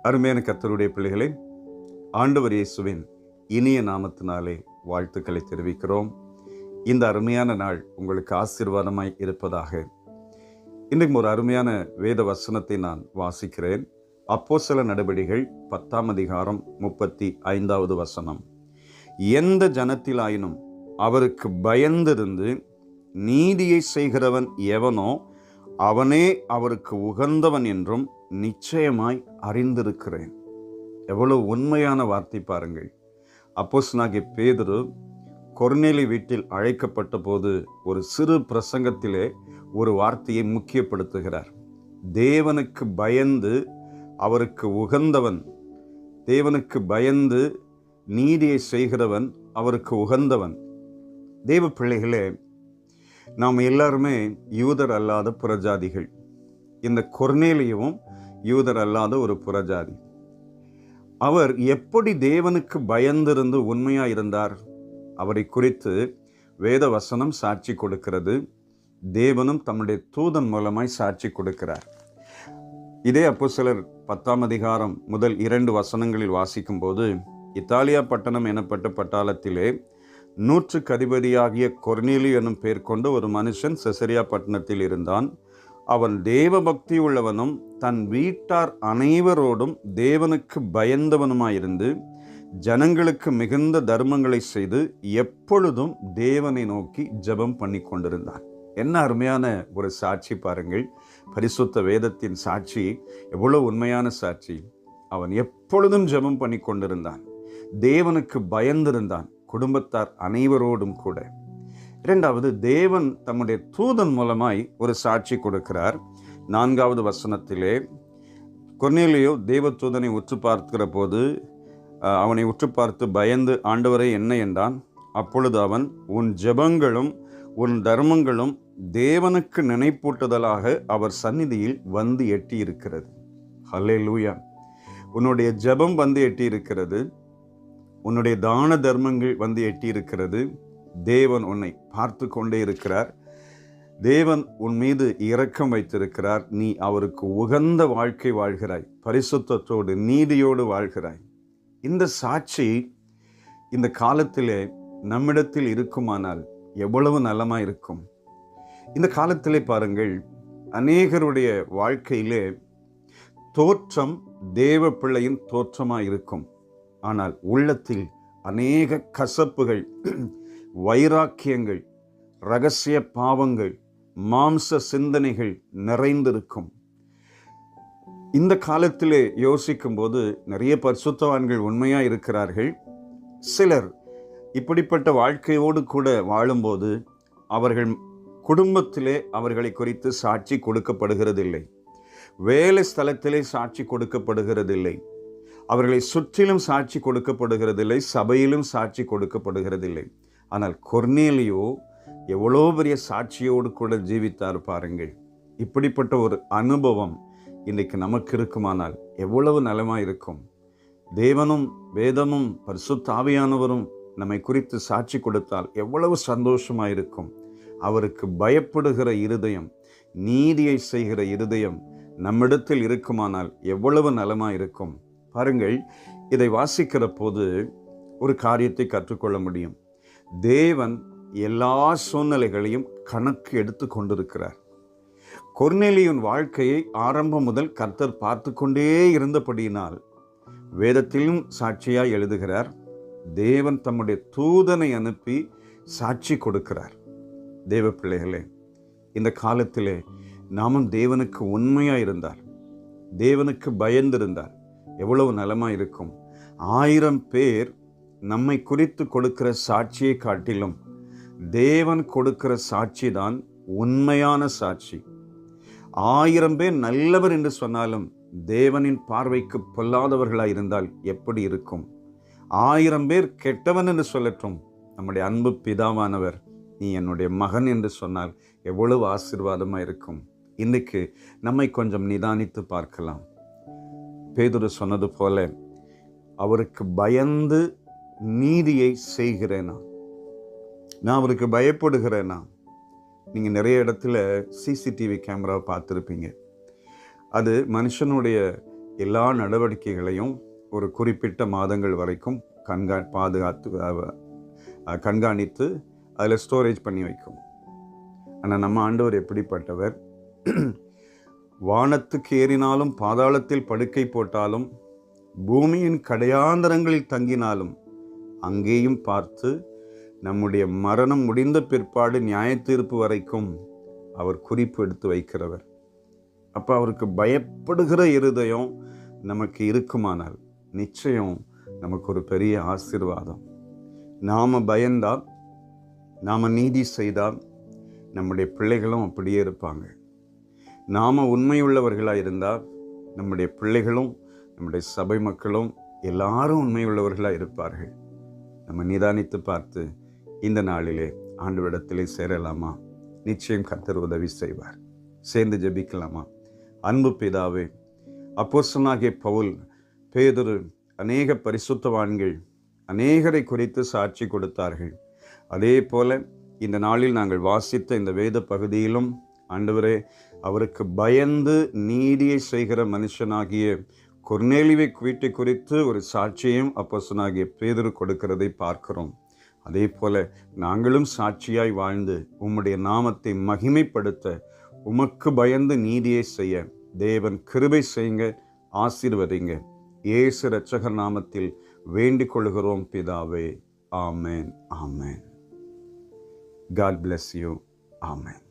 அருமையான கர்த்தருடைய பிள்ளைகளே, ஆண்டவர் இயேசுவின் இனிய நாமத்தினாலே வாழ்த்துக்களை தெரிவிக்கிறோம். இந்த அருமையான நாள் உங்களுக்கு ஆசீர்வாதமாய் இருப்பதாக. இன்றைக்கு ஒரு அருமையான வேத வசனத்தை நான் வாசிக்கிறேன். அப்போஸ்தலர் நடபடிகள் 10ஆம் அதிகாரம் 35வது வசனம். எந்த ஜனத்திலாயினும் அவருக்கு பயந்திருந்து நீதியை செய்கிறவன் எவனோ அவனே அவருக்கு உகந்தவன் என்றும் நிச்சயமாய் அறிந்திருக்கிறேன். எவ்வளவு உண்மையான வார்த்தை பாருங்கள். அப்போஸ்தலனாகிய பேதுரு கொர்நேலி வீட்டில் அழைக்கப்பட்ட போது ஒரு சிறு பிரசங்கத்திலே ஒரு வார்த்தையை முக்கியப்படுத்துகிறார். தேவனுக்கு பயந்து அவருக்கு உகந்தவன், தேவனுக்கு பயந்து நீதியை செய்கிறவன் அவருக்கு உகந்தவன். தேவ பிள்ளைகளே, நாம் எல்லாருமே யூதர் அல்லாத புறஜாதிகள். இந்த கொர்நேலியும் யூதர் அல்லாத ஒரு புறஜாதி. அவர் எப்படி தேவனுக்கு பயந்திருந்து உண்மையாக இருந்தார்? அவரை குறித்து வேத வசனம் சாட்சி கொடுக்கிறது. தேவனும் தம்முடைய தூதன் மூலமாய் சாட்சி கொடுக்கிறார். இதே அப்போஸ்தலர் 10ஆம் அதிகாரம் முதல் 2 வசனங்களில் வாசிக்கும் போது, இத்தாலியா பட்டணம் எனப்பட்ட பட்டாளத்திலே 100க்கு அதிபதியாகிய கொர்நேலியு எனும் பெயர் கொண்ட ஒரு மனுஷன் செசரியா பட்டணத்தில் இருந்தான். அவன் தேவ பக்தி உள்ளவனும் தன் வீட்டார் அனைவரோடும் தேவனுக்கு பயந்தவனுமாயிருந்து ஜனங்களுக்கு மிகுந்த தர்மங்களை செய்து எப்பொழுதும் தேவனை நோக்கி ஜெபம் பண்ணி கொண்டிருந்தான். என்ன அருமையான ஒரு சாட்சி பாருங்கள். பரிசுத்த வேதத்தின் சாட்சி எவ்வளவு உண்மையான சாட்சி. அவன் எப்பொழுதும் ஜெபம் பண்ணி கொண்டிருந்தான், தேவனுக்கு பயந்திருந்தான், குடும்பத்தார் அனைவரோடும் கூட. இரண்டாவது, தேவன் தம்முடைய தூதன் மூலமாய் ஒரு சாட்சி கொடுக்கிறார். 4வது வசனத்திலே, கொர்நேலியு தேவ தூதனை உற்று பார்க்கிற போது அவனை உற்று பார்த்து பயந்து ஆண்டவரே என்ன என்றான். அப்பொழுது அவன், உன் ஜெபங்களும் உன் தர்மங்களும் தேவனுக்கு நினைப்பூட்டுதலாக அவர் சந்நிதியில் வந்து எட்டி இருக்கிறது. ஹல்லேலூயா. உன்னுடைய ஜெபம் வந்து எட்டி இருக்கிறது, உன்னுடைய தான தர்மங்கள் வந்து எட்டி இருக்கிறது. தேவன் உன்னை பார்த்து கொண்டே இருக்கிறார். தேவன் உன் மீது இரக்கம் வைத்திருக்கிறார். நீ அவருக்கு உகந்த வாழ்க்கை வாழ்கிறாய், பரிசுத்தத்தோடு நீதியோடு வாழ்கிறாய். இந்த சாட்சி இந்த காலத்திலே நம்மிடத்தில் இருக்குமானால் எவ்வளவு நலமாக இருக்கும். இந்த காலத்திலே பாருங்கள், அநேகருடைய வாழ்க்கையிலே தோற்றம் தேவ பிள்ளையின் தோற்றமாக இருக்கும். ஆனால் உள்ளத்தில் அநேக கசப்புகள், வைராக்கியங்கள், இரகசிய பாவங்கள், மாம்ச சிந்தனைகள் நிறைந்திருக்கும். இந்த காலத்திலே யோசிக்கும் போது நிறைய பரிசுத்தவான்கள் உண்மையாக இருக்கிறார்கள். சிலர் இப்படிப்பட்ட வாழ்க்கையோடு கூட வாழும்போது அவர்கள் குடும்பத்திலே அவர்களை குறித்து சாட்சி கொடுக்கப்படுகிறதில்லை, வேலை ஸ்தலத்திலே சாட்சி கொடுக்கப்படுகிறதில்லை, அவர்களை சுற்றிலும் சாட்சி கொடுக்கப்படுகிறதில்லை, சபையிலும் சாட்சி கொடுக்கப்படுகிறதில்லை. ஆனால் கொர்நேலியு எவ்வளோ பெரிய சாட்சியோடு கூட ஜீவித்தார் பாருங்கள். இப்படிப்பட்ட ஒரு அனுபவம் இன்றைக்கு நமக்கு இருக்குமானால் எவ்வளவு நலமாக இருக்கும். தேவனும் வேதமும் பரிசுத்த ஆவியானவரும் நம்மை குறித்து சாட்சி கொடுத்தால் எவ்வளவு சந்தோஷமாக இருக்கும். அவருக்கு பயப்படுகிற இருதயம், நீதியை செய்கிற இருதயம் நம்மிடத்தில் இருக்குமானால் எவ்வளவு நலமாக இருக்கும். பாருங்கள், இதை வாசிக்கிற போது ஒரு காரியத்தை கற்றுக்கொள்ள முடியும். தேவன் எல்லா சூழ்நிலைகளையும் கணக்கு எடுத்து கொண்டிருக்கிறார். கொர்நேலியின் வாழ்க்கையை ஆரம்பம் முதல் கர்த்தர் பார்த்து கொண்டே இருந்தபடியினால் வேதத்திலும் சாட்சியாய் எழுதுகிறார். தேவன் தம்முடைய தூதனை அனுப்பி சாட்சி கொடுக்கிறார். தேவ பிள்ளைகளே, இந்த காலத்திலே நாமும் தேவனுக்கு உண்மையாக இருந்தார், தேவனுக்கு பயந்திருந்தார் எவ்வளவு நலமாக இருக்கும். 1000 பேர் நம்மை குறித்து கொடுக்கிற சாட்சியை காட்டிலும் தேவன் கொடுக்கிற சாட்சி தான் உண்மையான சாட்சி. 1000 பேர் நல்லவர் என்று சொன்னாலும் தேவனின் பார்வைக்கு பொல்லாதவர்களாக இருந்தால் எப்படி இருக்கும்? 1000 பேர் கெட்டவன் என்று சொல்லட்டும், நம்முடைய அன்பு பிதாவானவர் நீ என்னுடைய மகன் என்று சொன்னால் எவ்வளவு ஆசீர்வாதமாக இருக்கும். இன்றைக்கு நம்மை கொஞ்சம் நிதானித்து பார்க்கலாம். பேதுரு சொன்னது போல, அவருக்கு பயந்து நீதியை செய்கிறேனா, நான் அவருக்கு பயப்படுகிறேனா? நீங்கள் நிறைய இடத்துல சிசிடிவி கேமராவை பார்த்துருப்பீங்க. அது மனுஷனுடைய எல்லா நடவடிக்கைகளையும் ஒரு குறிப்பிட்ட மாதங்கள் வரைக்கும் கண்காணித்து அதில் ஸ்டோரேஜ் பண்ணி வைக்கும். ஆனால் நம்ம ஆண்டவர் எப்படிப்பட்டவர்? வானத்துக்கு ஏறினாலும், பாதாளத்தில் படுக்கை போட்டாலும், பூமியின் கடையாந்தரங்களில் தங்கினாலும் அங்கேயும் பார்த்து நம்முடைய மரணம் முடிந்த பிற்பாடு நியாய தீர்ப்பு வரைக்கும் அவர் குறிப்பு எடுத்து வைக்கிறவர். அப்போ அவருக்கு பயப்படுகிற இருதயம் நமக்கு இருக்குமானால் நிச்சயம் நமக்கு ஒரு பெரிய ஆசீர்வாதம். நாம் பயந்தால், நாம் நீதி செய்தால் நம்முடைய பிள்ளைகளும் அப்படியே இருப்பாங்க. நாம் உண்மையுள்ளவர்களாக இருந்தால் நம்முடைய பிள்ளைகளும் நம்முடைய சபை மக்களும் எல்லாரும் உண்மையுள்ளவர்களாக இருப்பார்கள். நம்ம நிதானித்து பார்த்து இந்த நாளிலே ஆண்டவரிடத்திலே சேரலாமா? நிச்சயம் கர்த்தர் உதவி செய்வார். சேர்ந்து ஜெபிக்கலாமா? அன்பு பிதாவே, அப்போஸ்தலனாகிய பவுல், பேதுரு, அநேக பரிசுத்தவான்கள் அநேகரை குறித்து சாட்சி கொடுத்தார்கள். அதே போல இந்த நாளில் நாங்கள் வாசித்த இந்த வேத பகுதியிலும் ஆண்டவரே, அவருக்கு பயந்து நீதியை செய்கிற மனுஷனாகிய கொர்நேலியுவை வீட்டை குறித்து ஒரு சாட்சியையும் அப்போஸ்தலனாகிய பேதுரு கொடுக்கிறதை பார்க்கிறோம். அதே போல நாங்களும் சாட்சியாய் வாழ்ந்து உம்முடைய நாமத்தை மகிமைப்படுத்த, உமக்கு பயந்து நீதியை செய்ய தேவன் கிருபை செய்யுங்க, ஆசீர்வதிங்க. இயேசு இரட்சகர் நாமத்தில் வேண்டிக் கொள்கிறோம் பிதாவே. ஆமென், ஆமென். God bless you. Amen.